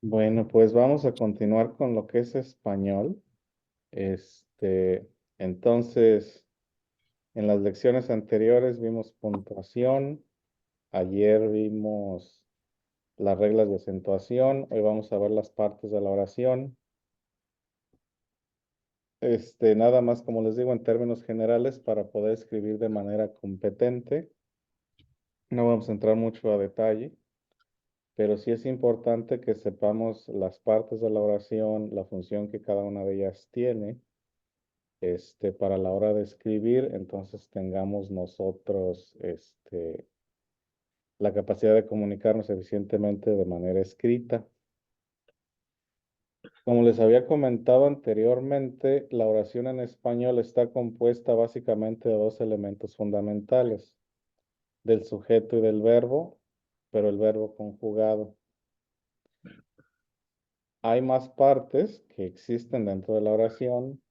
Bueno, pues vamos a continuar con lo que es español. Entonces, en las lecciones anteriores vimos puntuación, ayer vimos las reglas de acentuación, hoy vamos a ver las partes de la oración. Nada más, como les digo, en términos generales, para poder escribir de manera competente. No vamos a entrar mucho a detalle, pero sí es importante que sepamos las partes de la oración, la función que cada una de ellas tiene para la hora de escribir, entonces tengamos nosotros la capacidad de comunicarnos eficientemente de manera escrita. Como les había comentado anteriormente, la oración en español está compuesta básicamente de dos elementos fundamentales, del sujeto y del verbo, pero el verbo conjugado. Hay más partes que existen dentro de la oración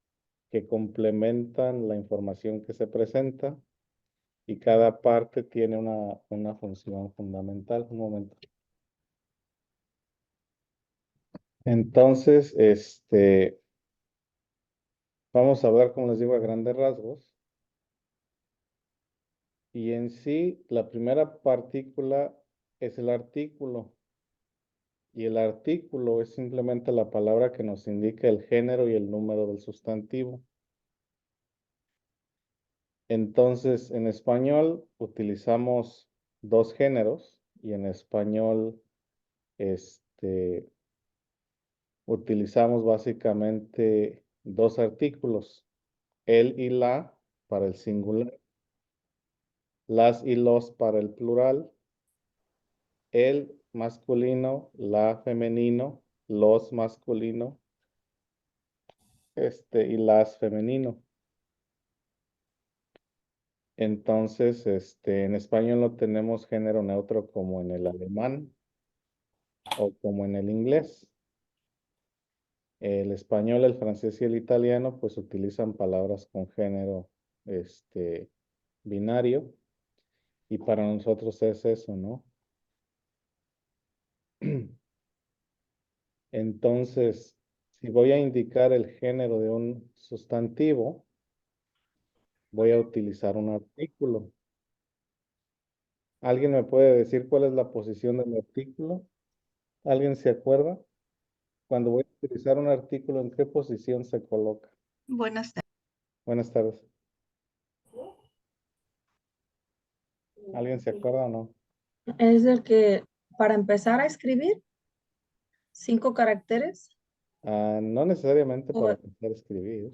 que complementan la información que se presenta y cada parte tiene una función fundamental. Un momento. Entonces, vamos a hablar, como les digo, a grandes rasgos. Y en sí, la primera partícula es el artículo. Y el artículo es simplemente la palabra que nos indica el género y el número del sustantivo. Entonces, en español utilizamos dos géneros y en español, utilizamos básicamente dos artículos, el y la para el singular, las y los para el plural, el masculino, la femenino, los masculino, y las femenino. Entonces, en español no tenemos género neutro como en el alemán o como en el inglés. El español, el francés y el italiano, pues utilizan palabras con género, binario. Y para nosotros es eso, ¿no? Entonces, si voy a indicar el género de un sustantivo, voy a utilizar un artículo. ¿Alguien me puede decir cuál es la posición del artículo? ¿Alguien se acuerda? Cuando voy a utilizar un artículo, ¿en qué posición se coloca? Buenas tardes. Buenas tardes. ¿Alguien se acuerda o no? Es el que, para empezar a escribir, 5 caracteres No necesariamente para o, empezar a escribir.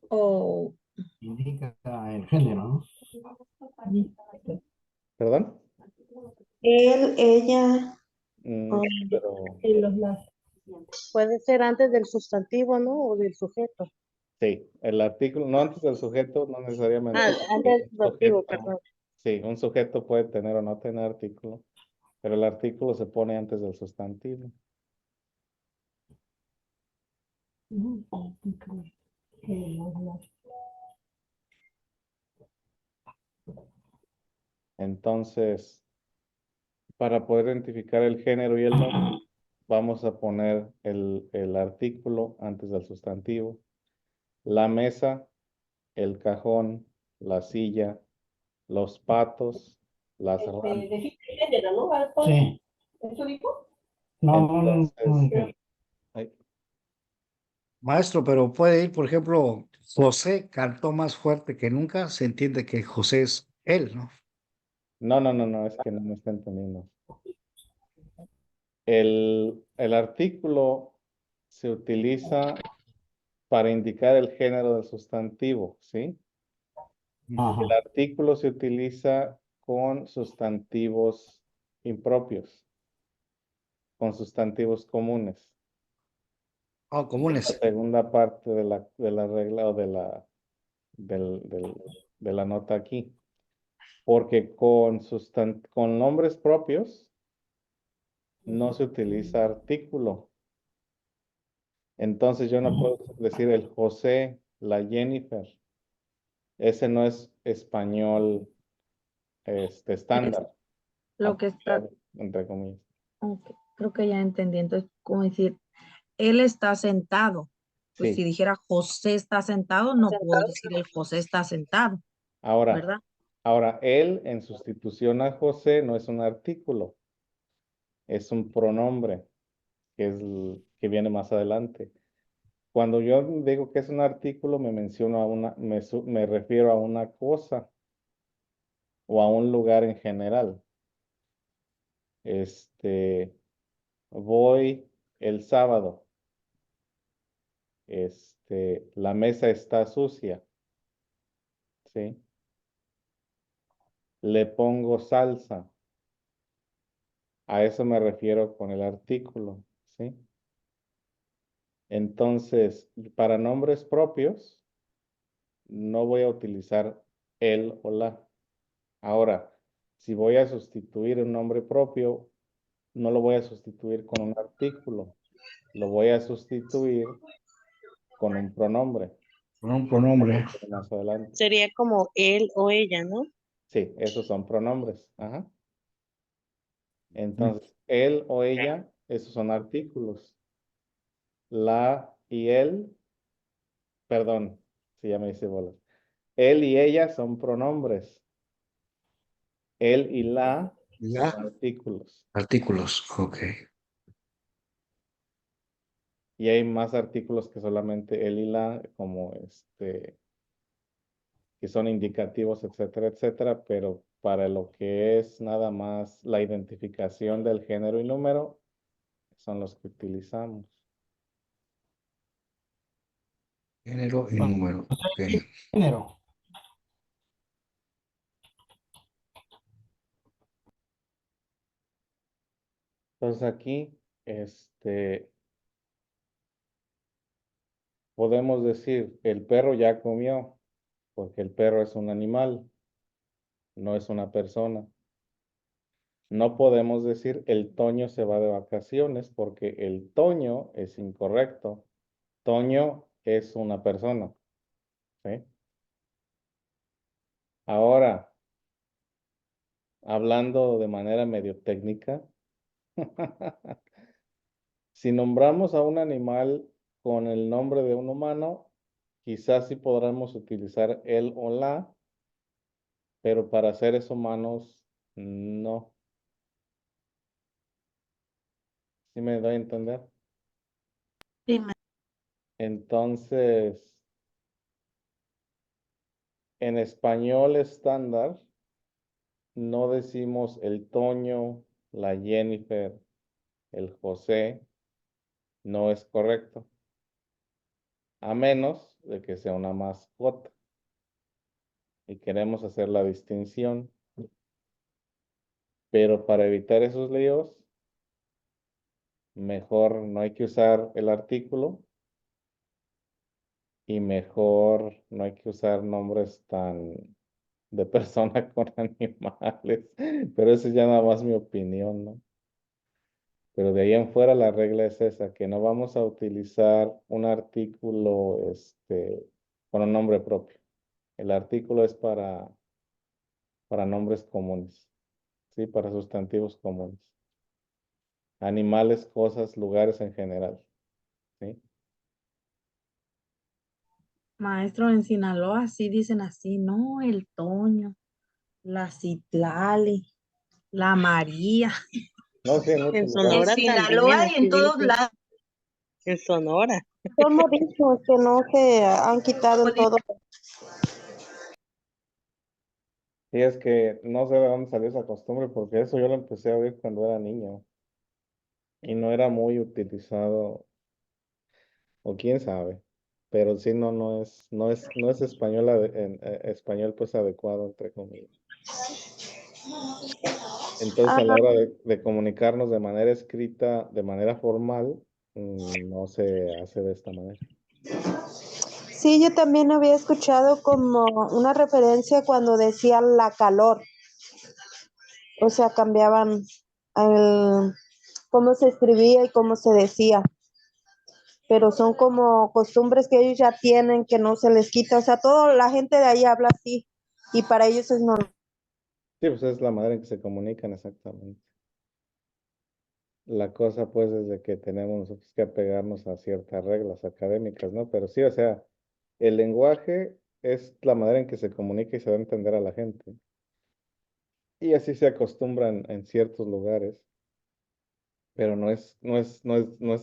o Indica el género, ¿Perdón? Él, ella, Pero y los las. puede ser antes del sustantivo, ¿no? O del sujeto. sí, el artículo, no antes del sujeto, no necesariamente. Antes del Un sustantivo, sujeto, perdón. sí, un sujeto puede tener o no tener artículo, pero el artículo se pone antes del sustantivo. Entonces, para poder identificar el género y el nombre, vamos a poner el artículo antes del sustantivo. La mesa, el cajón, la silla, los patos, las ranas. Sí. ¿Eso dijo? No, Entonces, ay, maestro, pero puede ir, por ejemplo, José cantó más fuerte que nunca, se entiende que José es él, ¿no? no, es que no me está entendiendo. El artículo se utiliza para indicar el género del sustantivo, ¿sí? Ajá. El artículo se utiliza con sustantivos impropios, con sustantivos comunes. Ah, La comunes. segunda parte de la regla o de la nota aquí. Porque con nombres propios no se utiliza artículo. Entonces yo no puedo decir el José, la Jennifer. Ese no es español Es estándar, lo que está, apropiado, entre comillas. Ok, creo que ya entendí. Entonces, como decir, él está sentado. Pues si Sí. dijera José está sentado, no puedo decir el José está sentado, Ahora, ¿verdad? ahora, él en sustitución a José no es un artículo, es un pronombre, que es el que viene más adelante. Cuando yo digo que es un artículo, me menciono a me refiero a una cosa o a un lugar en general. Voy el sábado. La mesa está sucia, ¿sí? Le pongo salsa. A eso me refiero con el artículo, ¿sí? Entonces, para nombres propios, no voy a utilizar el o la. Ahora, si voy a sustituir un nombre propio, no lo voy a sustituir con un artículo, lo voy a sustituir con un pronombre. Con un pronombre. Más adelante. Sería como él o ella, ¿no? Sí, esos son pronombres. Ajá. Entonces, él o ella, esos son artículos. La y él, perdón, si ya me hice bolas. Él y ella son pronombres. Él y la Ya. son artículos. Artículos, ok. Y hay más artículos que solamente él y la, como que son indicativos, etcétera, etcétera, pero para lo que es nada más la identificación del género y número, son los que utilizamos. Género y número, ok. Género. Entonces aquí, podemos decir, el perro ya comió, porque el perro es un animal, no es una persona. No podemos decir el Toño se va de vacaciones, porque el Toño es incorrecto. Toño es una persona, ¿sí? Ahora, hablando de manera medio técnica, si nombramos a un animal con el nombre de un humano, quizás sí podremos utilizar él o la, pero para seres humanos, no. ¿Sí me doy a entender? Sí, Entonces, en español estándar, no decimos el Toño, la Jennifer, el José, no es correcto, a menos de que sea una mascota y queremos hacer la distinción, pero para evitar esos líos, mejor no hay que usar el artículo y mejor no hay que usar nombres tan de persona con animales, pero eso es ya nada más mi opinión, ¿no? Pero de ahí en fuera la regla es esa, que no vamos a utilizar un artículo con un nombre propio. El artículo es para nombres comunes, ¿sí? Para sustantivos comunes. Animales, cosas, lugares en general, ¿sí? Maestro, en Sinaloa sí dicen así, no, el Toño, la Citlali, la María. No, sí, en en muchos En lugares. Sonora también, Sinaloa y en así todos dicen, lados. en Sonora. Son modismos que no se han quitado en todo. Sí, es que no sé de dónde salió esa costumbre, porque eso yo lo empecé a ver cuando era niño y no era muy utilizado, o quién sabe, pero sí no es español, español pues adecuado, entre comillas. Entonces, Ah, a la hora de comunicarnos de manera escrita, de manera formal, no se hace de esta manera. sí, yo también había escuchado como una referencia cuando decía la calor, o sea, cambiaban el, cómo se escribía y cómo se decía, pero son como costumbres que ellos ya tienen que no se les quita, o sea, toda la gente de ahí habla así y para ellos es normal. Sí, pues es la manera en que se comunican exactamente. La cosa pues es de que tenemos nosotros que apegarnos a ciertas reglas académicas, ¿no? Pero sí, o sea, el lenguaje es la manera en que se comunica y se da a entender a la gente. Y así se acostumbran en ciertos lugares, pero no es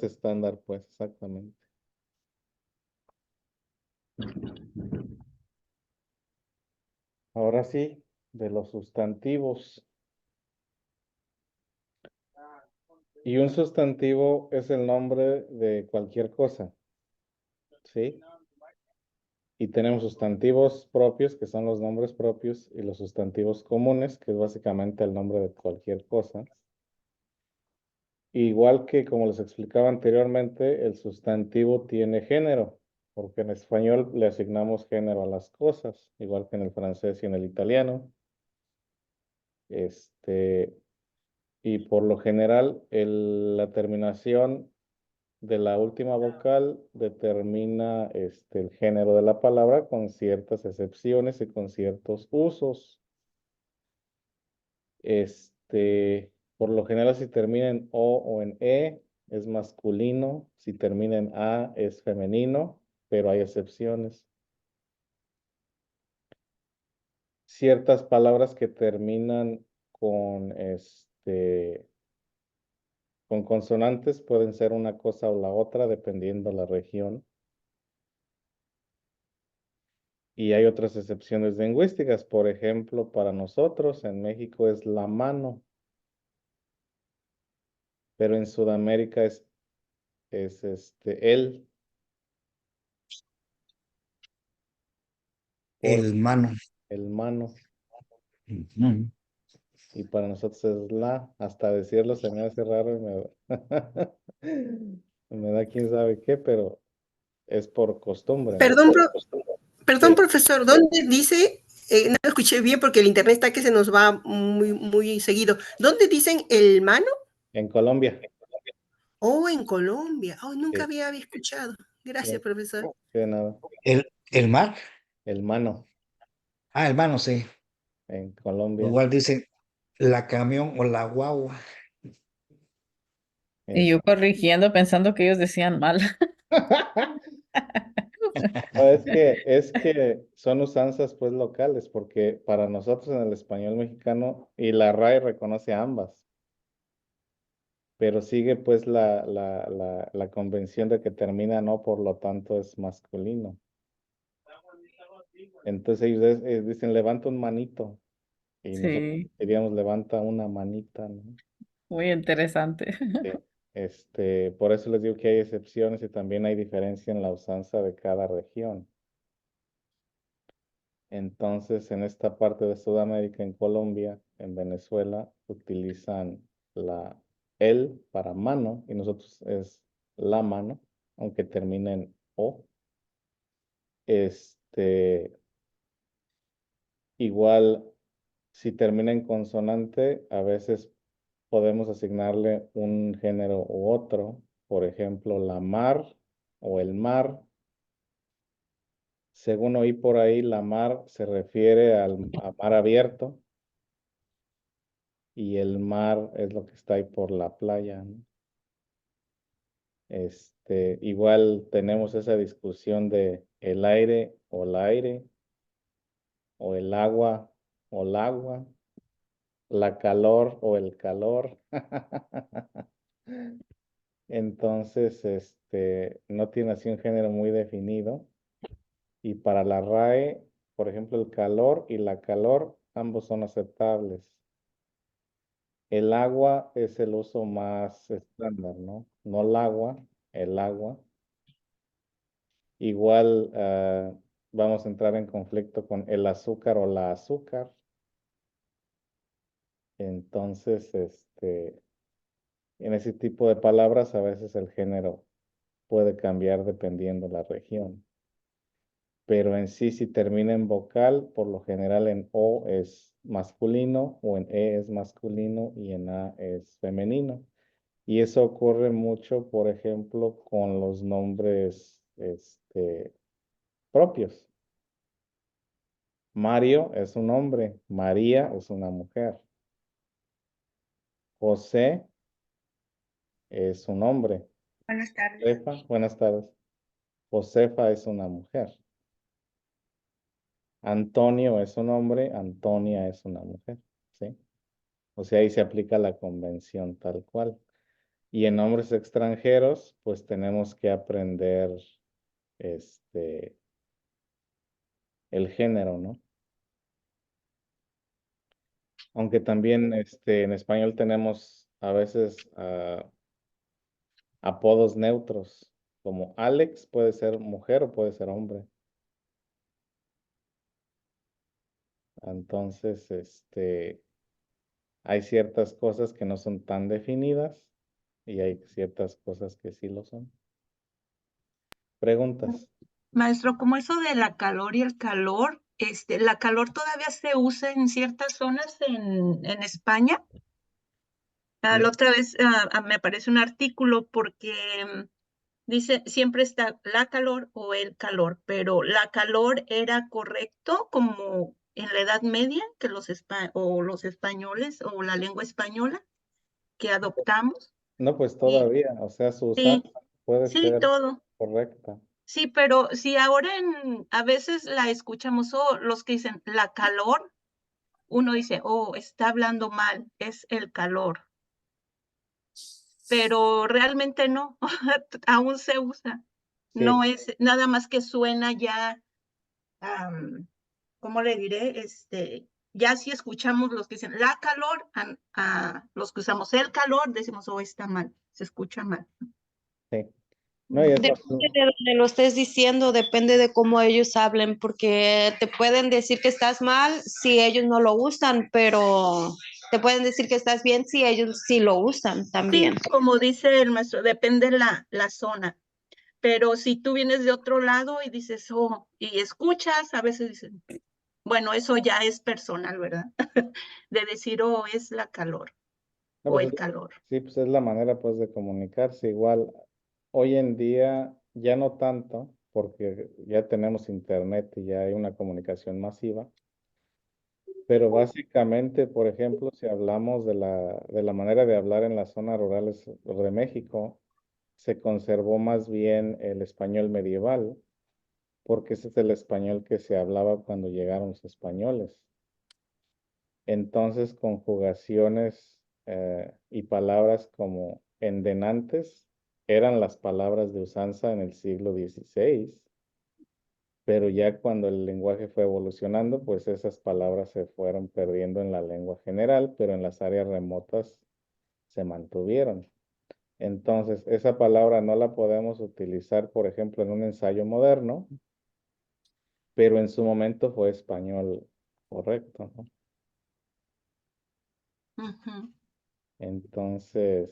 estándar, pues, exactamente. Ahora sí, de los sustantivos. Y un sustantivo es el nombre de cualquier cosa, ¿sí? Y tenemos sustantivos propios, que son los nombres propios, y los sustantivos comunes, que es básicamente el nombre de cualquier cosa. Igual que como les explicaba anteriormente, el sustantivo tiene género, porque en español le asignamos género a las cosas, igual que en el francés y en el italiano. Y por lo general, la terminación de la última vocal determina el género de la palabra con ciertas excepciones y con ciertos usos. Por lo general, si termina en o en e, es masculino. Si termina en a, es femenino, pero hay excepciones. Ciertas palabras que terminan con consonantes pueden ser una cosa o la otra, dependiendo la región. Y hay otras excepciones lingüísticas. Por ejemplo, para nosotros en México es la mano, pero en Sudamérica es el, por El mano. el mano. Ujú. Y para nosotros es la, hasta decirlo se me hace raro y me da quién sabe qué, pero es por costumbre, ¿no? Perdón, perdón, Sí, profesor, ¿dónde dice? No lo escuché bien porque el internet está que se nos va muy, muy seguido. ¿Dónde dicen el mano? en Colombia, Oh, en Colombia. Oh, nunca sí, había escuchado. Gracias, sí, profesor. de nada. El mar. El mano Ah, el mano, sí. en Colombia. Igual dicen la camión o la guagua. Y yo corrigiendo pensando que ellos decían mal. No, es que son usanzas pues locales, porque para nosotros en el español mexicano y la RAE reconoce ambas, pero sigue pues la convención de que termina no, por lo tanto es masculino. Entonces ellos dicen levanta un manito y nosotros Sí, diríamos levanta una manita, ¿no? muy interesante. Sí. Por eso les digo que hay excepciones y también hay diferencia en la usanza de cada región. Entonces, en esta parte de Sudamérica, en Colombia, en Venezuela, utilizan el para mano y nosotros es la mano, aunque termine en o. Este, Igual, si termina en consonante, a veces podemos asignarle un género u otro. Por ejemplo, la mar o el mar. Según oí por ahí, la mar se refiere a mar abierto. Y el mar es lo que está ahí por la playa, ¿no? Igual tenemos esa discusión de el aire o el agua o el agua, la calor o el calor. Entonces, no tiene así un género muy definido. Y para la RAE, por ejemplo, el calor y la calor, ambos son aceptables. El agua es el uso más estándar, ¿no? No el agua, el agua. Igual vamos a entrar en conflicto con el azúcar o la azúcar. Entonces, en ese tipo de palabras a veces el género puede cambiar dependiendo la región. Pero en sí, si termina en vocal, por lo general en O es masculino o en E es masculino y en A es femenino. Y eso ocurre mucho, por ejemplo, con los nombres propios. Mario es un hombre, María es una mujer. José es un hombre. Buenas tardes. Josefa, buenas tardes. Josefa es una mujer. Antonio es un hombre, Antonia es una mujer, ¿sí? O sea, ahí se aplica la convención tal cual. Y en nombres extranjeros, pues tenemos que aprender el género, ¿no? Aunque también en español tenemos a veces apodos neutros, como Alex puede ser mujer o puede ser hombre. Entonces, hay ciertas cosas que no son tan definidas y hay ciertas cosas que sí lo son. Preguntas. Maestro, como eso de la calor y el calor, la calor todavía se usa en ciertas zonas en España. La otra vez me aparece un artículo porque dice siempre está la calor o el calor, pero la calor era correcto como en la Edad Media que los españoles o la lengua española que adoptamos. No, pues Y todavía, o sea, su sí, usanza puede sí, ser todo. correcta. Sí, pero si ahora a veces la escuchamos, los que dicen la calor, uno dice, oh, está hablando mal, es el calor. Pero realmente no, aún se usa. Sí, No es nada más que suena ya, ¿cómo le diré? Ya si escuchamos los que dicen la calor, a los que usamos el calor, decimos, oh, está mal, se escucha mal. sí. No, y eso, Depende de donde lo estés diciendo, depende de cómo ellos hablen, porque te pueden decir que estás mal si ellos no lo usan, pero te pueden decir que estás bien si ellos sí lo usan Sí, también. como dice el maestro, depende la zona. Pero si tú vienes de otro lado y dices, oh, y escuchas, a veces dicen, bueno, eso ya es personal, ¿verdad? De decir, oh, es la calor no, o pues, el calor. sí, pues es la manera pues de comunicarse. Igual, hoy en día ya no tanto, porque ya tenemos internet y ya hay una comunicación masiva. Pero básicamente, por ejemplo, si hablamos de la manera de hablar en las zonas rurales de México, se conservó más bien el español medieval, porque ese es el español que se hablaba cuando llegaron los españoles. Entonces, conjugaciones y palabras como endenantes eran las palabras de usanza en el siglo XVI, pero ya cuando el lenguaje fue evolucionando, pues esas palabras se fueron perdiendo en la lengua general, pero en las áreas remotas se mantuvieron. Entonces, esa palabra no la podemos utilizar, por ejemplo, en un ensayo moderno, pero en su momento fue español correcto, ¿no? Ujú. Entonces,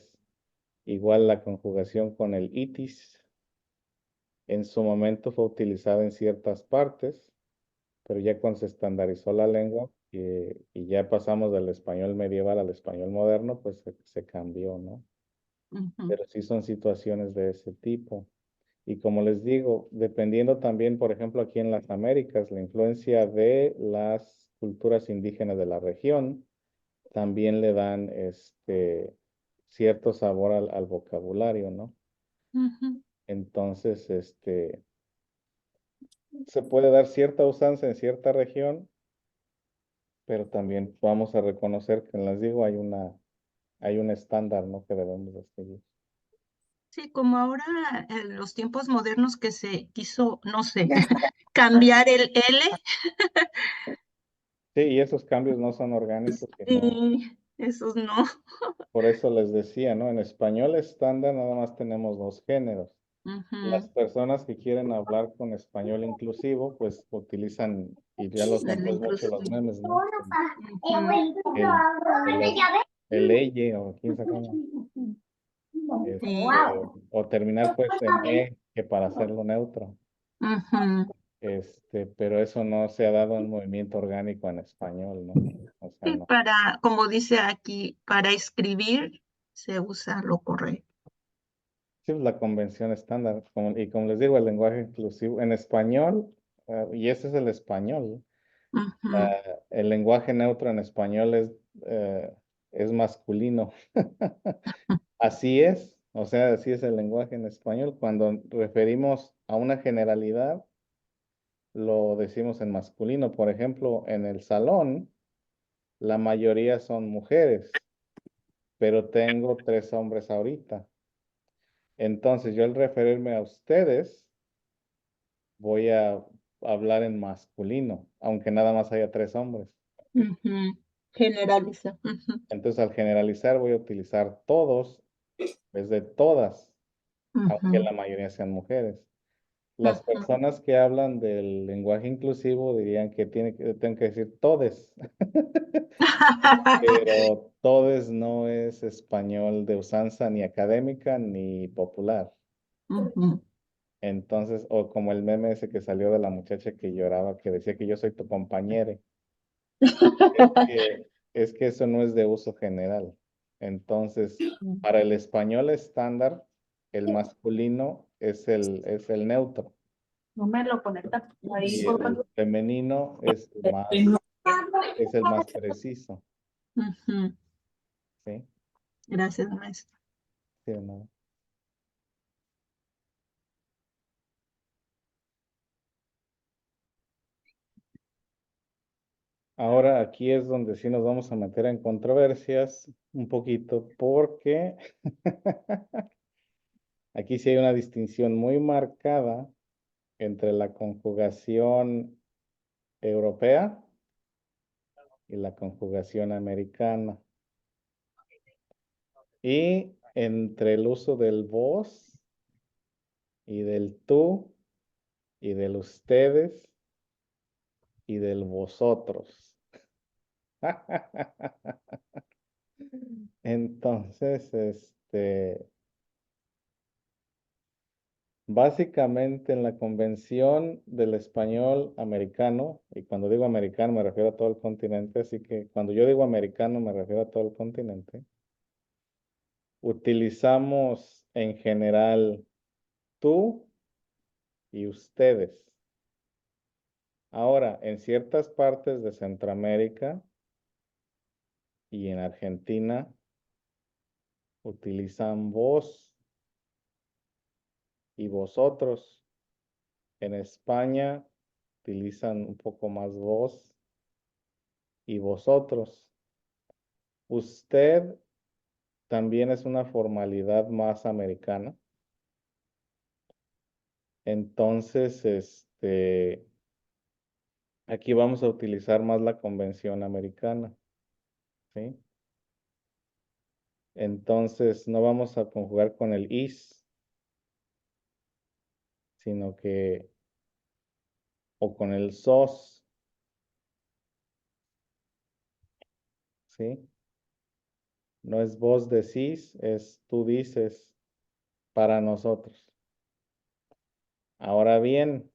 igual la conjugación con el itis, en su momento fue utilizada en ciertas partes, pero ya cuando se estandarizó la lengua y ya pasamos del español medieval al español moderno, pues se cambió, ¿no? Ujú. Pero sí son situaciones de ese tipo. Y como les digo, dependiendo también, por ejemplo, aquí en las Américas, la influencia de las culturas indígenas de la región también le dan cierto sabor al vocabulario, ¿no? Ujú. Entonces, se puede dar cierta usanza en cierta región, pero también vamos a reconocer que, les digo, hay un estándar, ¿no? Que debemos de seguir. Sí, como ahora en los tiempos modernos que se quiso, no sé, cambiar el L, Sí, y esos cambios no son orgánicos, sino, y esos no. por eso les decía, ¿no? En español estándar nada más tenemos dos géneros. Las Ujú. personas que quieren hablar con español inclusivo, pues utilizan, y ya lo son El pues mucho los inclusivo. memes, ¿no? Ujú. El elle, o quién sabe cómo, Sí. o terminar pues en e, que para hacerlo neutro. Ujú. Pero eso no se ha dado un movimiento orgánico en español, ¿no? O sea, Sí, no. como dice aquí, para escribir se usa lo correcto. Sí, pues, la convención estándar, y como les digo, el lenguaje inclusivo en español, y ese es el español. Ujú. El lenguaje neutro en español es masculino. Así es, O sea, así es el lenguaje en español. Cuando referimos a una generalidad, lo decimos en masculino. Por ejemplo, en el salón, la mayoría son mujeres, pero tengo 3 hombres ahorita. Entonces, yo al referirme a ustedes, voy a hablar en masculino, aunque nada más haya 3 hombres. Ujú. Generaliza. Ujú, Entonces, al generalizar, voy a utilizar todos, es de todas, aunque ujú, la mayoría sean mujeres. Las ujú. personas que hablan del lenguaje inclusivo dirían que tengo que decir todes, pero todes no es español de usanza ni académica ni popular. Ujú. Entonces, o como el meme ese que salió de la muchacha que lloraba, que decía que yo soy tu compañere. Es que eso no es de uso general. Entonces, para el español estándar, el masculino es el neutro No me lo conecta ahí, y por el favor. femenino es el más preciso. Ujú. ¿Sí? Gracias, maestro. Sí, ¿no? Ahora aquí es donde sí nos vamos a meter en controversias un poquito porque aquí sí hay una distinción muy marcada entre la conjugación europea y la conjugación americana. Y entre el uso del vos y del tú y del ustedes y del vosotros. Entonces, básicamente en la convención del español americano, y cuando digo americano me refiero a todo el continente, así que cuando yo digo americano me refiero a todo el continente, utilizamos en general tú y ustedes. Ahora, en ciertas partes de Centroamérica y en Argentina utilizan vos y vosotros. En España utilizan un poco más vos y vosotros. Usted también es una formalidad más americana. Entonces, aquí vamos a utilizar más la convención americana, ¿sí? Entonces, no vamos a conjugar con el is, sino que, o con el sos, ¿sí? No es vos decís, es tú dices para nosotros. Ahora bien,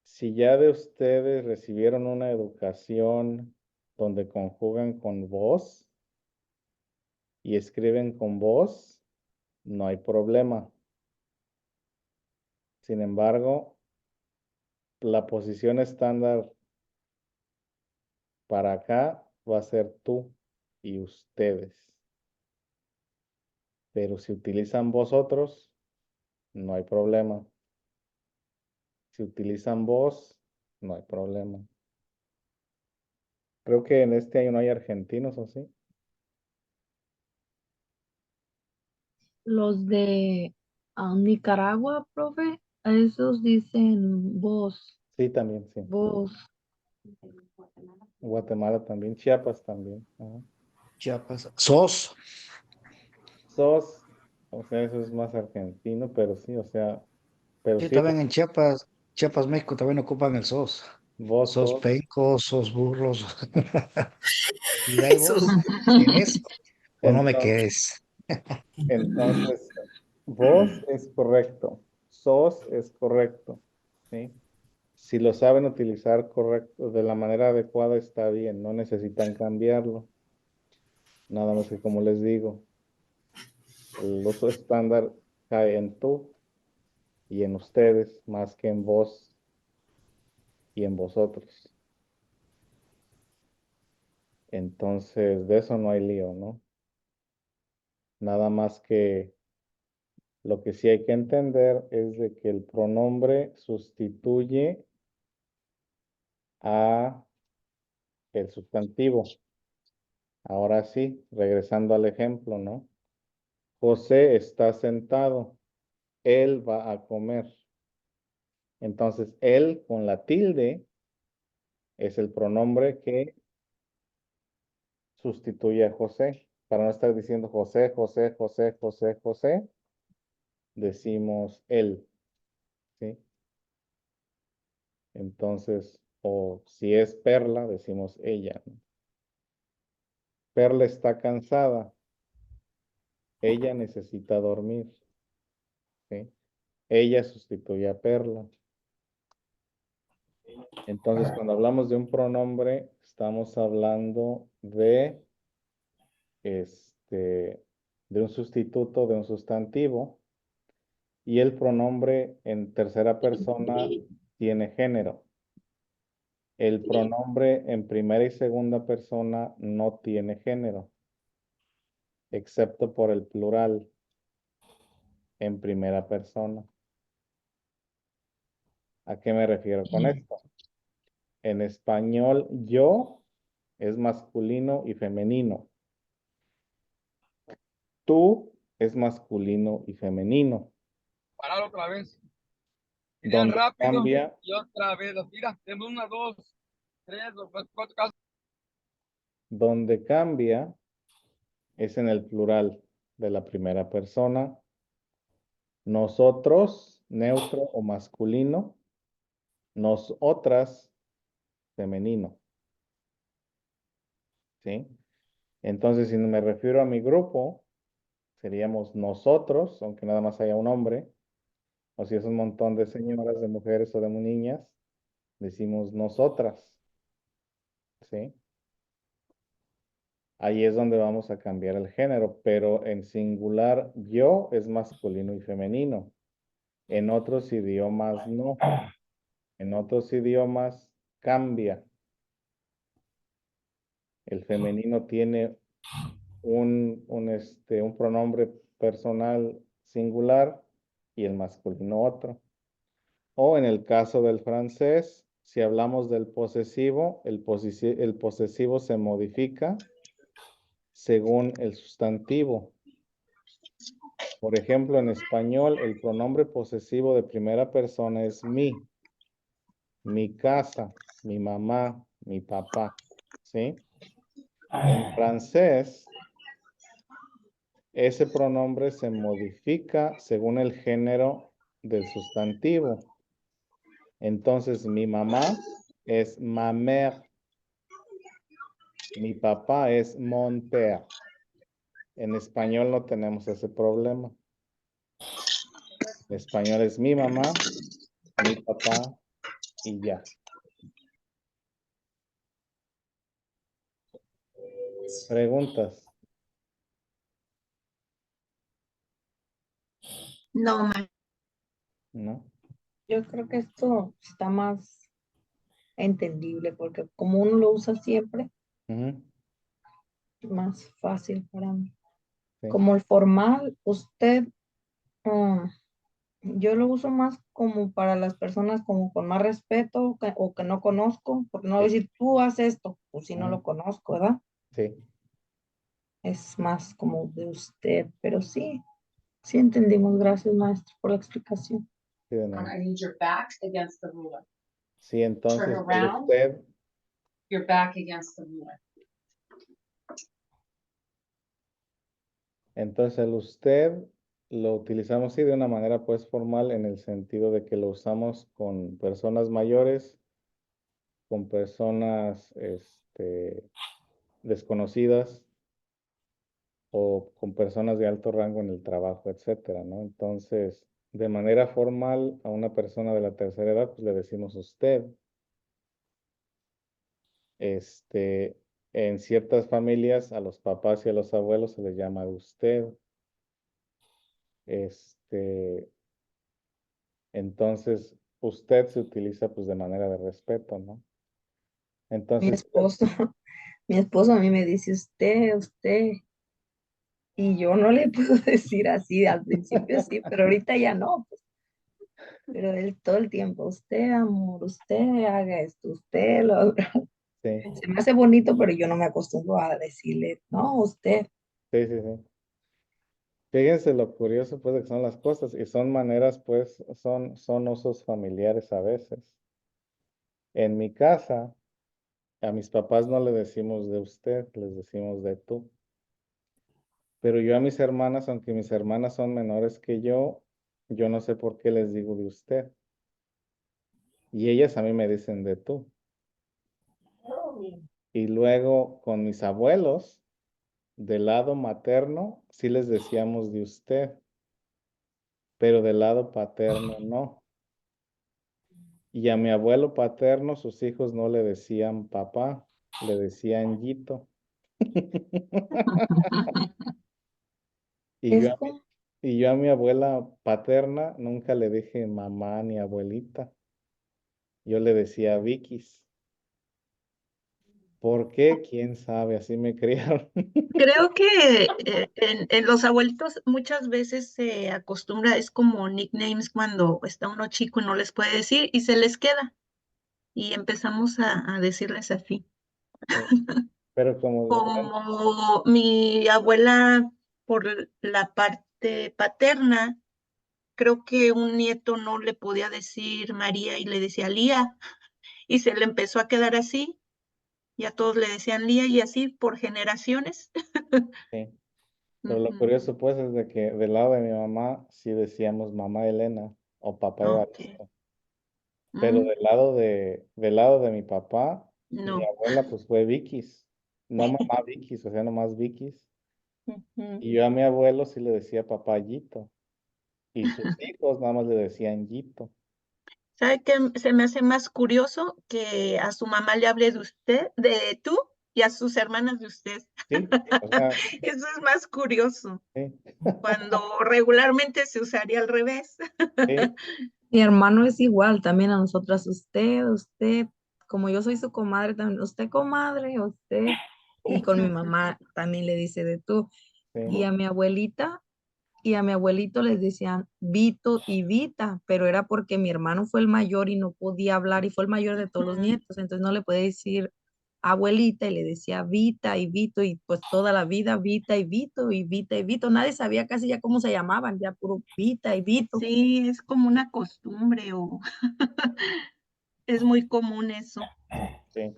si ya de ustedes recibieron una educación donde conjugan con vos y escriben con vos, no hay problema. Sin embargo, la posición estándar para acá va a ser tú y ustedes. Pero si utilizan vosotros, no hay problema. Si utilizan vos, no hay problema. Creo que en este año no hay argentinos, ¿o sí? Los de Nicaragua, profe, a esos dicen vos, Sí, también, sí. vos. Guatemala también, Chiapas también. Ajá. Chiapas. Sos. Sos, o sea, eso es más argentino, pero sí, o sea, pero Sí, sí, también en Chiapas, México también ocupan el sos. vos Sos sos. pencos, sos burros. Y ahí Eso. vos, en eso, o no me Entonces, quedes. entonces, vos es correcto, sos es correcto, ¿sí? Si lo saben utilizar correcto, de la manera adecuada está bien, no necesitan cambiarlo. Nada más que como les digo, el uso estándar cae en tú y en ustedes más que en vos y en vosotros. Entonces, de eso no hay lío, ¿no? Nada más que lo que sí hay que entender es de que el pronombre sustituye a el sustantivo. Ahora sí, regresando al ejemplo, ¿no? José está sentado. Él va a comer. Entonces, él con la tilde es el pronombre que sustituye a José. Para no estar diciendo José, José, José, José, José, decimos él, ¿sí? Entonces, o si es Perla, decimos ella, ¿no? Perla está cansada. Ella necesita dormir, ¿sí? Ella sustituye a Perla. Entonces, cuando hablamos de un pronombre, estamos hablando de un sustituto de un sustantivo, y el pronombre en tercera persona tiene género. El pronombre en primera y segunda persona no tiene género, excepto por el plural en primera persona. ¿A qué me refiero con esto? En español, yo es masculino y femenino. Tú es masculino y femenino. Parar otra vez. Donde Rápido cambia, y otra vez. Mira, tenemos 1, 2, 3, 4 casos. donde cambia es en el plural de la primera persona. Nosotros, neutro o masculino. Nosotras, femenino. ¿Sí? Entonces, si me refiero a mi grupo, seríamos nosotros, aunque nada más haya un hombre. O si es un montón de señoras, de mujeres o de niñas, decimos nosotras. ¿Sí? Ahí es donde vamos a cambiar el género, pero en singular yo es masculino y femenino. En otros idiomas no. En otros idiomas cambia. El femenino tiene un pronombre personal singular y el masculino otro. O en el caso del francés, si hablamos del posesivo, el posesivo se modifica según el sustantivo. Por ejemplo, en español, el pronombre posesivo de primera persona es mi casa, mi mamá, mi papá, ¿sí? En francés, ese pronombre se modifica según el género del sustantivo. Entonces, mi mamá es ma mère, mi papá es mon père. En español no tenemos ese problema. En español es mi mamá, mi papá y ya. ¿Preguntas? No, ma. ¿No? Yo creo que esto está más entendible porque como uno lo usa siempre, Ujú, es más fácil para mí. sí. Como el formal, usted, ah, yo lo uso más como para las personas como con más respeto o que no conozco, porque no voy a Sí. decir tú haces esto, pues si no lo Ujú, conozco, ¿verdad? sí. Es más como de usted, pero sí, sí entendimos. Gracias, maestro, por la explicación. Sí, de nada. I need your back against the ruler. Sí, entonces Turn el around. usted, Your back against the ruler. entonces el usted lo utilizamos sí de una manera pues formal en el sentido de que lo usamos con personas mayores, con personas desconocidas o con personas de alto rango en el trabajo, etcétera, ¿no? Entonces, de manera formal a una persona de la tercera edad, pues le decimos usted. En ciertas familias, a los papás y a los abuelos se les llama de usted. Entonces, usted se utiliza pues de manera de respeto, ¿no? Mi Entonces, esposo, mi esposo a mí me dice usted, Y yo no le puedo decir así, al principio sí, pero ahorita ya no, pues. Pero él todo el tiempo, usted, amor, usted haga esto, usted lo haga. Sí, Se me hace bonito, pero yo no me acostumbro a decirle, no, usted. sí, sí, sí. Fíjense lo curioso, pues, de que son las cosas y son maneras, pues, son usos familiares a veces. En mi casa, a mis papás no le decimos de usted, les decimos de tú. Pero yo a mis hermanas, aunque mis hermanas son menores que yo no sé por qué les digo de usted. Y ellas a mí me dicen de tú. Y luego con mis abuelos, del lado materno, sí les decíamos de usted, pero del lado paterno no. Y a mi abuelo paterno, sus hijos no le decían papá, le decían Yito. Y Es yo, como, y yo a mi abuela paterna nunca le dije mamá ni abuelita. Yo le decía Vikis. ¿Por qué? ¿Quién sabe? Así me criaron. Creo que en los abuelitos muchas veces se acostumbra, es como nicknames cuando está uno chico y no les puede decir y se les queda y empezamos a decirles así. Sí. Pero como, bueno, Como mi abuela por la parte paterna, creo que un nieto no le podía decir María y le decía Lía y se le empezó a quedar así y a todos le decían Lía y así por generaciones. sí. Pero lo Ujú. curioso pues es de que del lado de mi mamá sí decíamos mamá Elena o papá Ok. Evaristo. Pero Mm, del lado de mi papá, mi no. abuela pues fue Vikis. No mamá Vikis, o sea, nomás Vikis. Ujú. Y yo a mi abuelo sí le decía papayito. Y sus hijos nada más le decían Yito. ¿Sabe qué se me hace más curioso que a su mamá le hable de usted, de tú, y a sus hermanas de usted? Sí, o sea, Eso es más curioso, sí, cuando regularmente se usaría al revés. sí, mi hermano es igual, también a nosotras, usted, como yo soy su comadre, también, usted comadre, usted. Y con mi mamá también le dice de tú. Y sí. a mi abuelita y a mi abuelito les decían Vito y Vita, pero era porque mi hermano fue el mayor y no podía hablar y fue el mayor de todos los Ujú. nietos, entonces no le podía decir abuelita y le decía Vita y Vito y pues toda la vida Vita y Vito y Vita y Vito, nadie sabía casi ya cómo se llamaban, ya puro Vita y Vito. Sí, es como una costumbre o es muy común eso. Sí.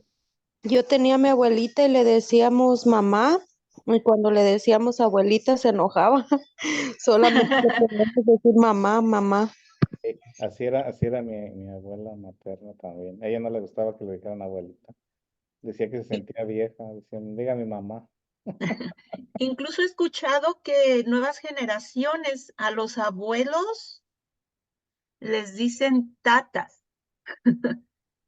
Yo tenía a mi abuelita y le decíamos mamá, y cuando le decíamos abuelita se enojaba. Solamente le podíamos decir mamá, mamá. Sí, así era mi abuela materna también. A ella no le gustaba que le dijeran abuelita. Decía que se sentía vieja. Decían, diga mi mamá. Incluso he escuchado que nuevas generaciones a los abuelos les dicen tatas.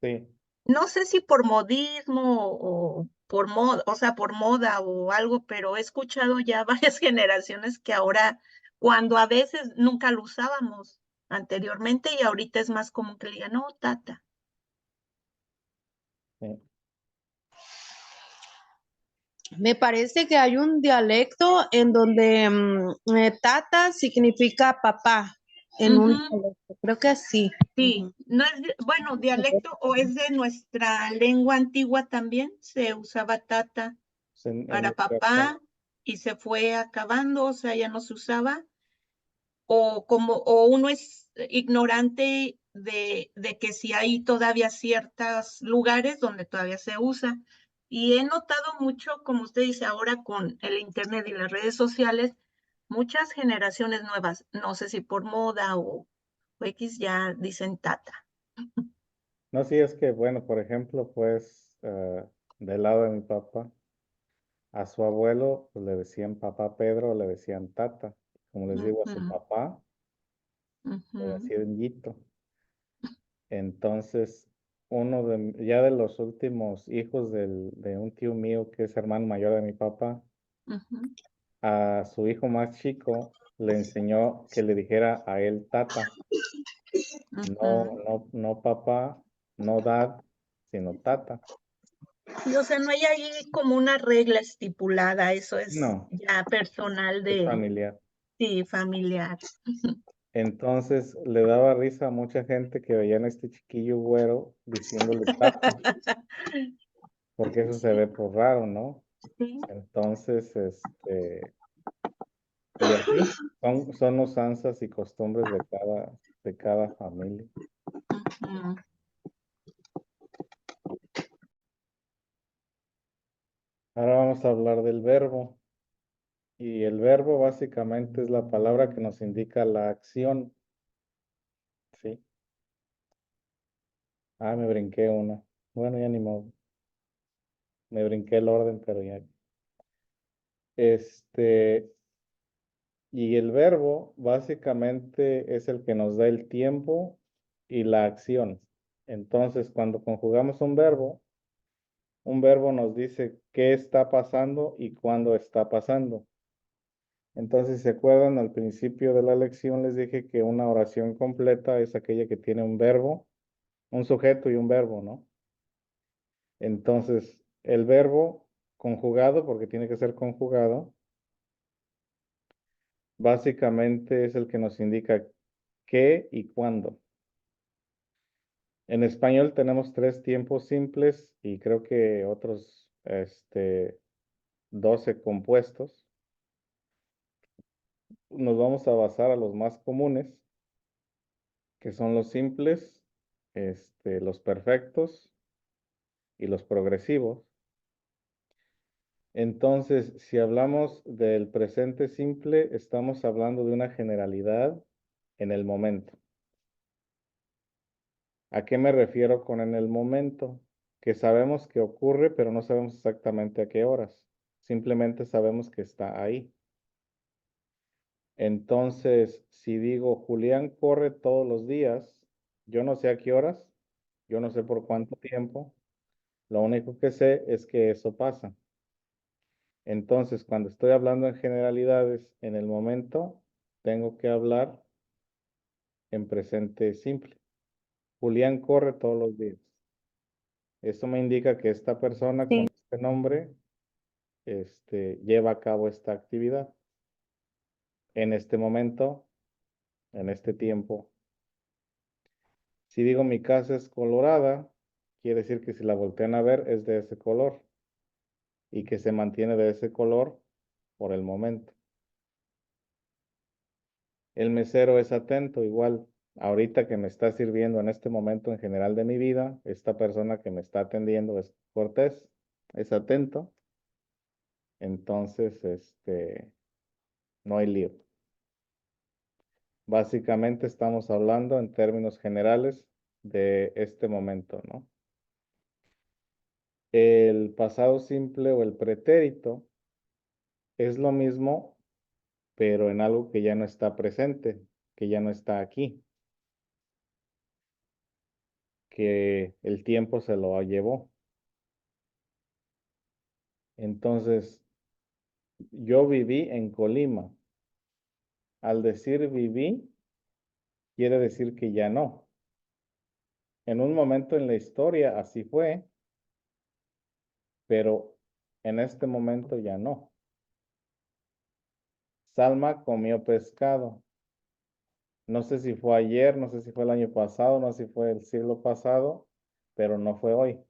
Sí, No sé si por modismo o por moda, o sea, por moda o algo, pero he escuchado ya varias generaciones que ahora, cuando a veces nunca lo usábamos anteriormente y ahorita es más común que le digan, no, tata. sí. Me parece que hay un dialecto en donde tata significa papá en un Ujú, dialecto. Creo que sí. sí, Ujú. no es, bueno, dialecto o es de nuestra lengua antigua también, se usaba tata Pues en para nuestra zona, papá y se fue acabando, o sea, ya no se usaba. O como, o uno es ignorante de que si hay todavía ciertos lugares donde todavía se usa. Y he notado mucho, como usted dice ahora con el internet y las redes sociales, muchas generaciones nuevas, no sé si por moda o X ya dicen tata. no, sí, es que, bueno, por ejemplo, pues, del lado de mi papá, a su abuelo, pues le decían papá Pedro, le decían tata. Como les digo, a su Ujú, papá, le ujú, decían Yito. Entonces, ya de los últimos hijos de un tío mío que es hermano mayor de mi papá, ujú, a su hijo más chico le enseñó que le dijera a él tata, no, ujú. no, no papá, no dad, sino tata. Sí, o sea, no hay ahí como una regla estipulada, eso es No, ya personal es de, familiar. sí, familiar. Entonces le daba risa a mucha gente que veían a este chiquillo güero diciéndole pato, porque eso se ve por raro, ¿no? Sí. Entonces, y así son usanzas y costumbres de cada familia. Ujú. Ahora vamos a hablar del verbo. Y el verbo básicamente es la palabra que nos indica la acción. ¿Sí? Ah, me brinqué una. Bueno, ya ni modo. Me brinqué el orden, pero ya. Y el verbo básicamente es el que nos da el tiempo y la acción. Entonces, cuando conjugamos un verbo nos dice qué está pasando y cuándo está pasando. Entonces, si se acuerdan, al principio de la lección les dije que una oración completa es aquella que tiene un verbo, un sujeto y un verbo, ¿no? Entonces, el verbo conjugado, porque tiene que ser conjugado, básicamente es el que nos indica qué y cuándo. En español tenemos 3 tiempos simples y creo que otros 12 compuestos. Nos vamos a basar a los más comunes, que son los simples, los perfectos y los progresivos. Entonces, si hablamos del presente simple, estamos hablando de una generalidad en el momento. ¿A qué me refiero con en el momento? Que sabemos que ocurre, pero no sabemos exactamente a qué horas. Simplemente sabemos que está ahí. Entonces, si digo, Julián corre todos los días, yo no sé a qué horas, yo no sé por cuánto tiempo, lo único que sé es que eso pasa. Entonces, cuando estoy hablando en generalidades, en el momento, tengo que hablar en presente simple. Julián corre todos los días. Eso me indica que esta persona con Sí. este nombre, lleva a cabo esta actividad. En este momento, en este tiempo. Si digo mi casa es colorada, quiere decir que si la voltean a ver es de ese color y que se mantiene de ese color por el momento. El mesero es atento, igual. Ahorita que me está sirviendo en este momento en general de mi vida, esta persona que me está atendiendo es cortés, es atento. Entonces, no hay lío. Básicamente estamos hablando en términos generales de este momento, ¿no? El pasado simple o el pretérito es lo mismo, pero en algo que ya no está presente, que ya no está aquí, que el tiempo se lo llevó. Entonces, yo viví en Colima. Al decir viví, quiere decir que ya no. En un momento en la historia así fue, pero en este momento ya no. Salma comió pescado. No sé si fue ayer, no sé si fue el año pasado, no sé si fue el siglo pasado, pero no fue hoy.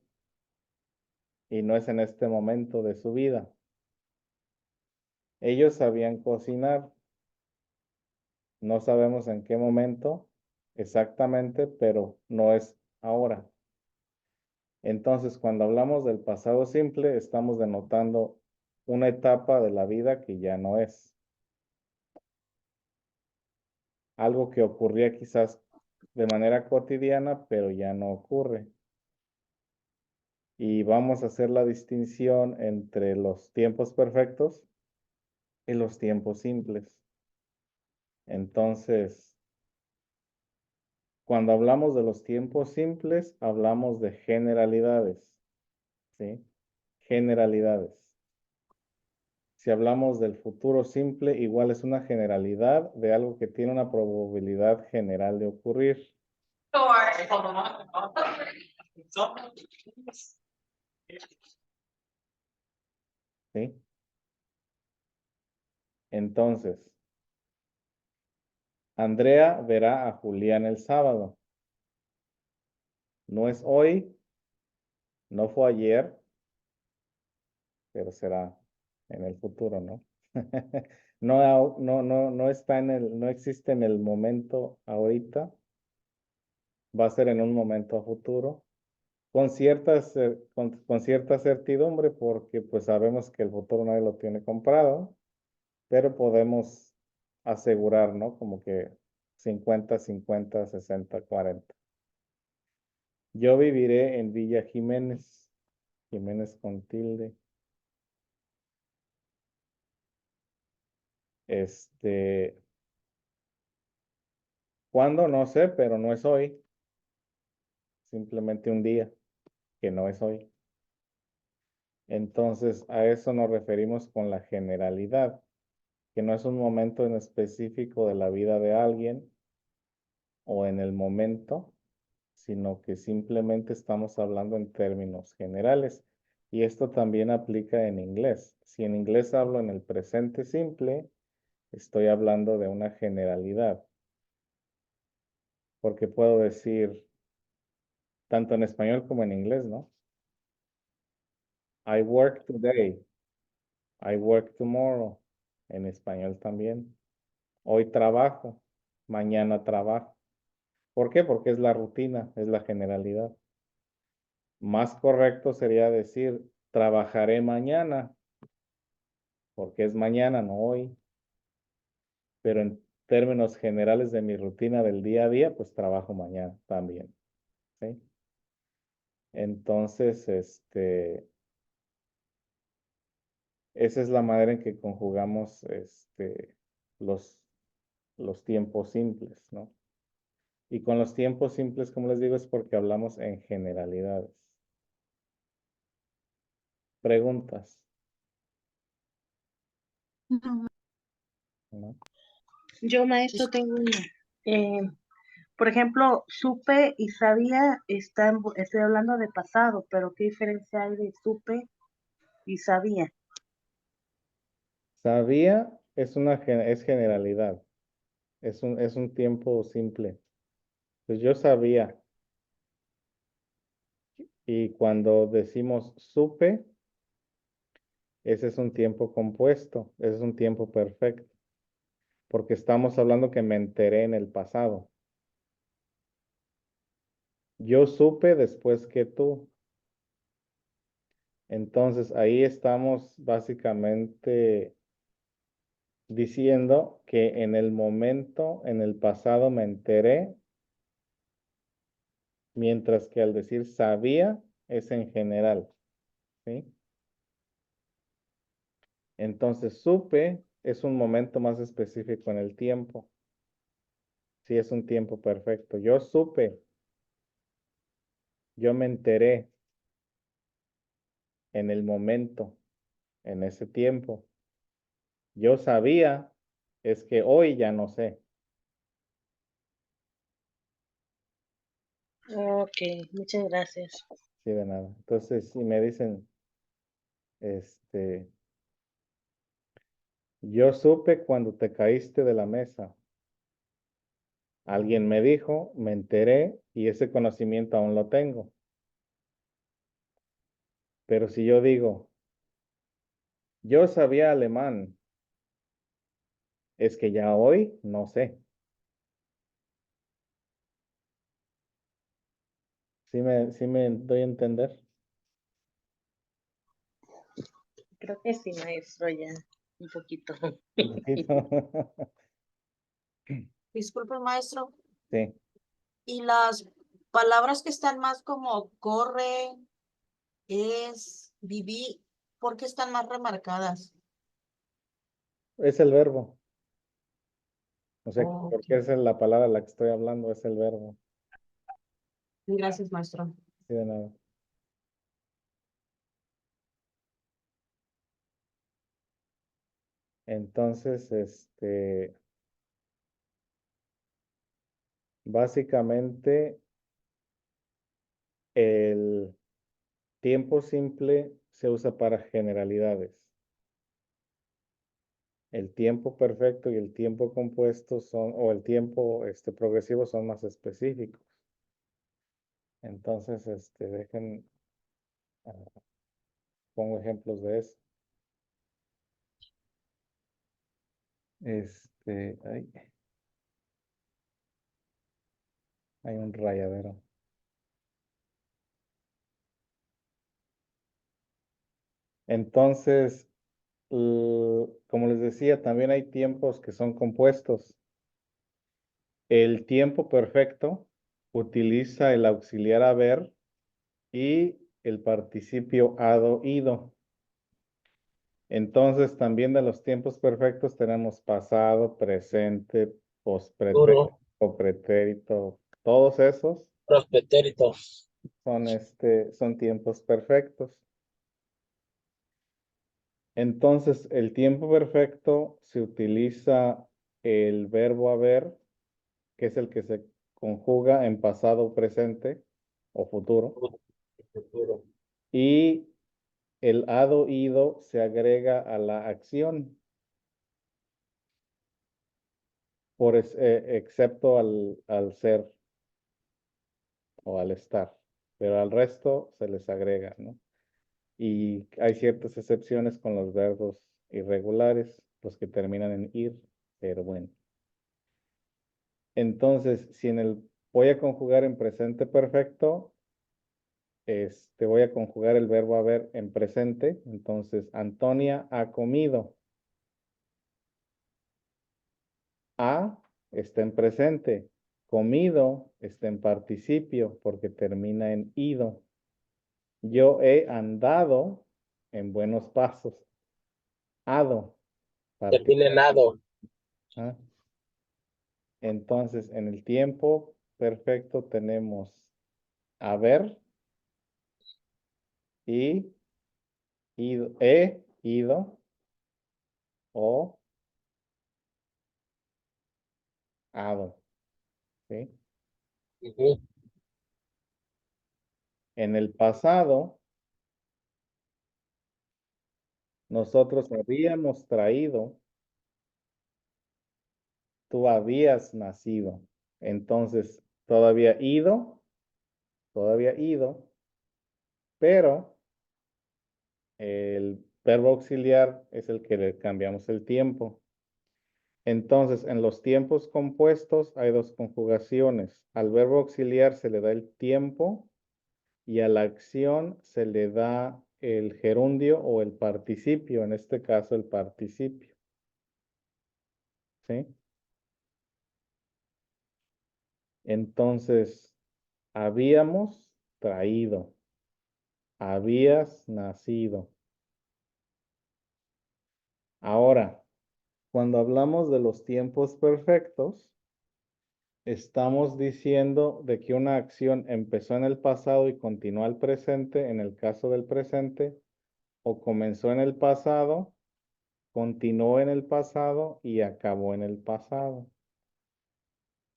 Y no es en este momento de su vida. Ellos sabían cocinar. No sabemos en qué momento exactamente, pero no es ahora. Entonces, cuando hablamos del pasado simple, estamos denotando una etapa de la vida que ya no es. Algo que ocurría quizás de manera cotidiana, pero ya no ocurre. Y vamos a hacer la distinción entre los tiempos perfectos y los tiempos simples. Entonces, cuando hablamos de los tiempos simples, hablamos de generalidades, ¿sí? Generalidades. Si hablamos del futuro simple, igual es una generalidad de algo que tiene una probabilidad general de ocurrir. ¿sí? Entonces, Andrea verá a Julián el sábado. No es hoy, no fue ayer, pero será en el futuro, ¿no? No está no existe en el momento ahorita, va a ser en un momento a futuro, con con cierta certidumbre, porque pues sabemos que el futuro nadie lo tiene comprado, pero podemos asegurar, ¿no? Como que 50, 50, 60, 40. Yo viviré en Villa Jiménez, Jiménez con tilde. ¿Cuándo? No sé, pero no es hoy. Simplemente un día, que no es hoy. Entonces, a eso nos referimos con la generalidad, que no es un momento en específico de la vida de alguien o en el momento, sino que simplemente estamos hablando en términos generales. Y esto también aplica en inglés. Si en inglés hablo en el presente simple, estoy hablando de una generalidad. Porque puedo decir, tanto en español como en inglés, ¿no? I work today. I work tomorrow. En español también. Hoy trabajo. Mañana trabajo. ¿Por qué? Porque es la rutina, es la generalidad. Más correcto sería decir, trabajaré mañana, porque es mañana, no hoy. Pero en términos generales de mi rutina del día a día, pues trabajo mañana también. ¿Sí? Entonces, esa es la manera en que conjugamos los, los tiempos simples, ¿no? Y con los tiempos simples, como les digo, es porque hablamos en generalidades. Preguntas, No. ¿no? Yo, maestro, tengo una. Eh, por ejemplo, supe y sabía, estoy hablando de pasado, pero ¿qué diferencia hay de supe y sabía? Sabía es generalidad, es un tiempo simple. Pues yo sabía, y cuando decimos supe, ese es un tiempo compuesto, ese es un tiempo perfecto, porque estamos hablando que me enteré en el pasado. Yo supe después que tú. Entonces ahí estamos básicamente diciendo que en el momento, en el pasado me enteré, mientras que al decir sabía es en general, ¿sí? Entonces supe es un momento más específico en el tiempo. Sí, es un tiempo perfecto. Yo supe, yo me enteré en el momento, en ese tiempo. Yo sabía, es que hoy ya no sé. Ok, muchas gracias. Sí, de nada. Entonces, si me dicen, yo supe cuando te caíste de la mesa. Alguien me dijo, me enteré y ese conocimiento aún lo tengo. Pero si yo digo, yo sabía alemán, es que ya hoy no sé. Sí me doy a entender? Creo que sí, maestro, ya un poquito. Un poquito. Disculpe, maestro. Sí. Y las palabras que están más como corre, es, viví, ¿por qué están más remarcadas? Es el verbo. O sea, Ok. porque esa es la palabra a la que estoy hablando, es el verbo. Gracias, maestro. Sí, de nada. Entonces, básicamente el tiempo simple se usa para generalidades. El tiempo perfecto y el tiempo compuesto son, o el tiempo progresivo son más específicos. Entonces, dejen, pongo ejemplos de eso. Ay, hay un rayadero. Entonces, como les decía, también hay tiempos que son compuestos. El tiempo perfecto utiliza el auxiliar haber y el participio hado ido. Entonces, también de los tiempos perfectos tenemos pasado, presente, pospretérito, pretérito, todos esos Los pretéritos. son tiempos perfectos. Entonces, el tiempo perfecto se utiliza el verbo haber, que es el que se conjuga en pasado, presente o futuro. Y el hado ido se agrega a la acción, excepto al ser o al estar, pero al resto se les agrega, ¿no? Y hay ciertas excepciones con los verbos irregulares, los que terminan en ir, pero bueno. Entonces, si voy a conjugar en presente perfecto, voy a conjugar el verbo haber en presente. Entonces, Antonia ha comido. Ha está en presente. Comido está en participio porque termina en ido. Yo he andado en buenos pasos. Ado. Termina en ado. ¿Ah? Entonces, en el tiempo perfecto tenemos haber y ido, he ido o hado. ¿Sí? En el pasado, nosotros habíamos traído, tú habías nacido. Entonces, todavía ido, pero el verbo auxiliar es el que le cambiamos el tiempo. Entonces, en los tiempos compuestos hay dos conjugaciones. Al verbo auxiliar se le da el tiempo y a la acción se le da el gerundio o el participio, en este caso el participio. ¿Sí? Entonces, habíamos traído, habías nacido. Ahora, cuando hablamos de los tiempos perfectos, estamos diciendo de que una acción empezó en el pasado y continuó al presente, en el caso del presente, o comenzó en el pasado, continuó en el pasado y acabó en el pasado.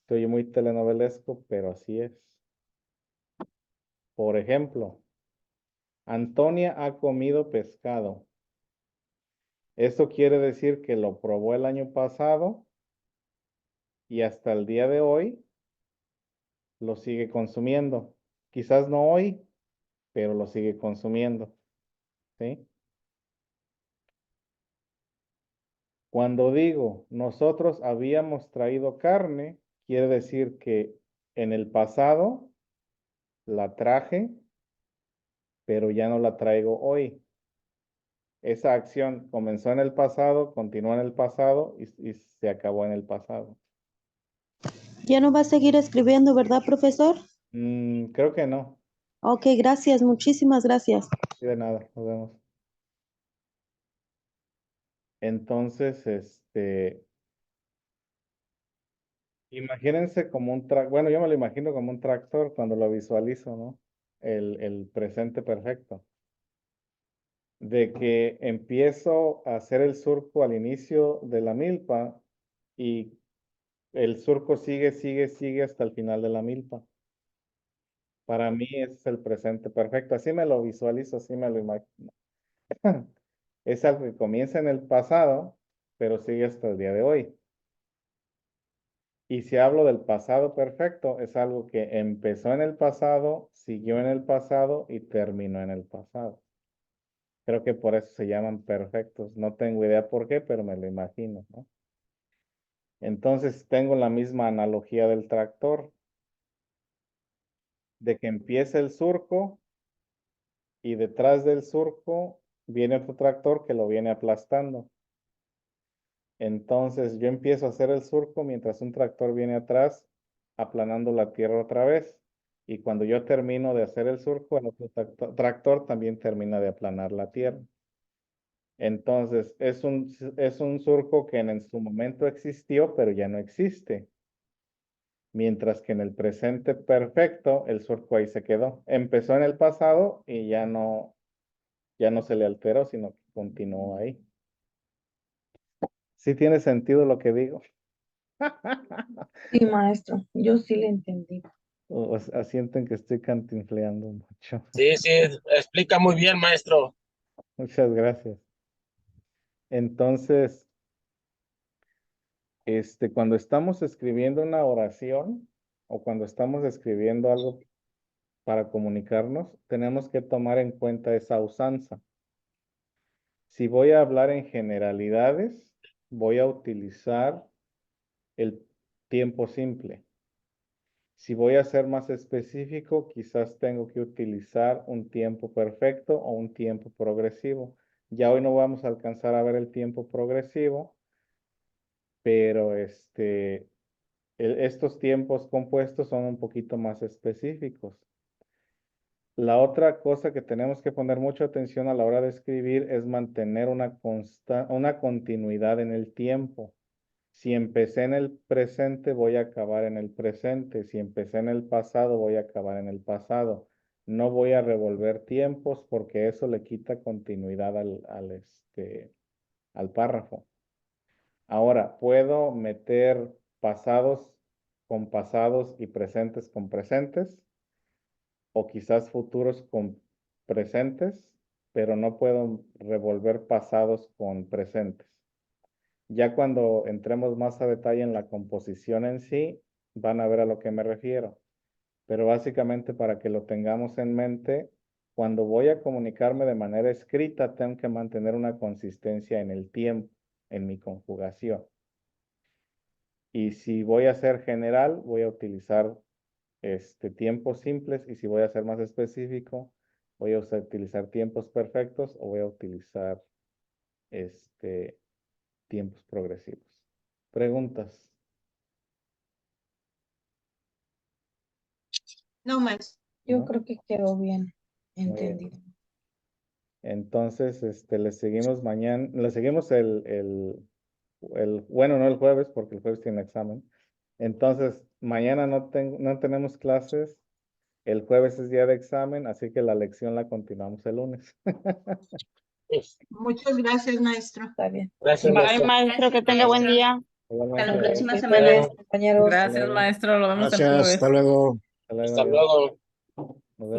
Estoy muy telenovelesco, pero así es. Por ejemplo, Antonia ha comido pescado. Eso quiere decir que lo probó el año pasado y hasta el día de hoy lo sigue consumiendo. Quizás no hoy, pero lo sigue consumiendo. ¿Sí? Cuando digo nosotros habíamos traído carne, quiere decir que en el pasado la traje, pero ya no la traigo hoy. Esa acción comenzó en el pasado, continuó en el pasado y se acabó en el pasado. Ya no va a seguir escribiendo, ¿verdad, profesor? Creo que no. Ok, gracias, muchísimas gracias. Sí, de nada, nos vemos. Entonces, imagínense como un tractor, bueno, yo me lo imagino como un tractor cuando lo visualizo, ¿no? El presente perfecto. De que empiezo a hacer el surco al inicio de la milpa y el surco sigue hasta el final de la milpa. Para mí ese es el presente perfecto. Así me lo visualizo, así me lo imagino. Es algo que comienza en el pasado pero sigue hasta el día de hoy. Y si hablo del pasado perfecto, es algo que empezó en el pasado, siguió en el pasado y terminó en el pasado. Creo que por eso se llaman perfectos. No tengo idea por qué, pero me lo imagino, ¿no? Entonces tengo la misma analogía del tractor, de que empieza el surco y detrás del surco viene otro tractor que lo viene aplastando. Entonces yo empiezo a hacer el surco mientras un tractor viene atrás aplanando la tierra otra vez. Y cuando yo termino de hacer el surco, el otro tractor también termina de aplanar la tierra. Entonces es un surco que en su momento existió, pero ya no existe. Mientras que en el presente perfecto, el surco ahí se quedó. Empezó en el pasado y ya no se le alteró, sino que continuó ahí. ¿Sí tiene sentido lo que digo? Sí, maestro, yo sí le entendí. O sienten que estoy cantinfleando mucho. Sí, sí, explica muy bien, maestro. Muchas gracias. Entonces, cuando estamos escribiendo una oración o cuando estamos escribiendo algo para comunicarnos, tenemos que tomar en cuenta esa usanza. Si voy a hablar en generalidades, voy a utilizar el tiempo simple. Si voy a ser más específico, quizás tengo que utilizar un tiempo perfecto o un tiempo progresivo. Ya hoy no vamos a alcanzar a ver el tiempo progresivo, pero estos tiempos compuestos son un poquito más específicos. La otra cosa que tenemos que poner mucha atención a la hora de escribir es mantener una continuidad en el tiempo. Si empecé en el presente, voy a acabar en el presente. Si empecé en el pasado, voy a acabar en el pasado. No voy a revolver tiempos porque eso le quita continuidad al párrafo. Ahora, puedo meter pasados con pasados y presentes con presentes, o quizás futuros con presentes, pero no puedo revolver pasados con presentes. Ya cuando entremos más a detalle en la composición en sí, van a ver a lo que me refiero. Pero básicamente para que lo tengamos en mente, cuando voy a comunicarme de manera escrita, tengo que mantener una consistencia en el tiempo, en mi conjugación. Y si voy a ser general, voy a utilizar tiempos simples, y si voy a ser más específico, voy a utilizar tiempos perfectos o voy a utilizar tiempos progresivos. ¿Preguntas? No, maestro. Yo ¿No? creo que quedó bien Muy bien. entendido. Entonces, le seguimos mañana, le seguimos bueno, no el jueves, porque el jueves tiene examen. Entonces, mañana no tenemos clases, el jueves es día de examen, así que la lección la continuamos el lunes. Muchas gracias, maestro. Está bien. Gracias, Bye, maestro. maestro, que tenga buen día. Igualmente. Hasta la próxima Sí, semana. ustedes, compañeros. Gracias, maestro. Lo vemos el Gracias, jueves. hasta luego. Hasta luego, Hasta adiós. luego.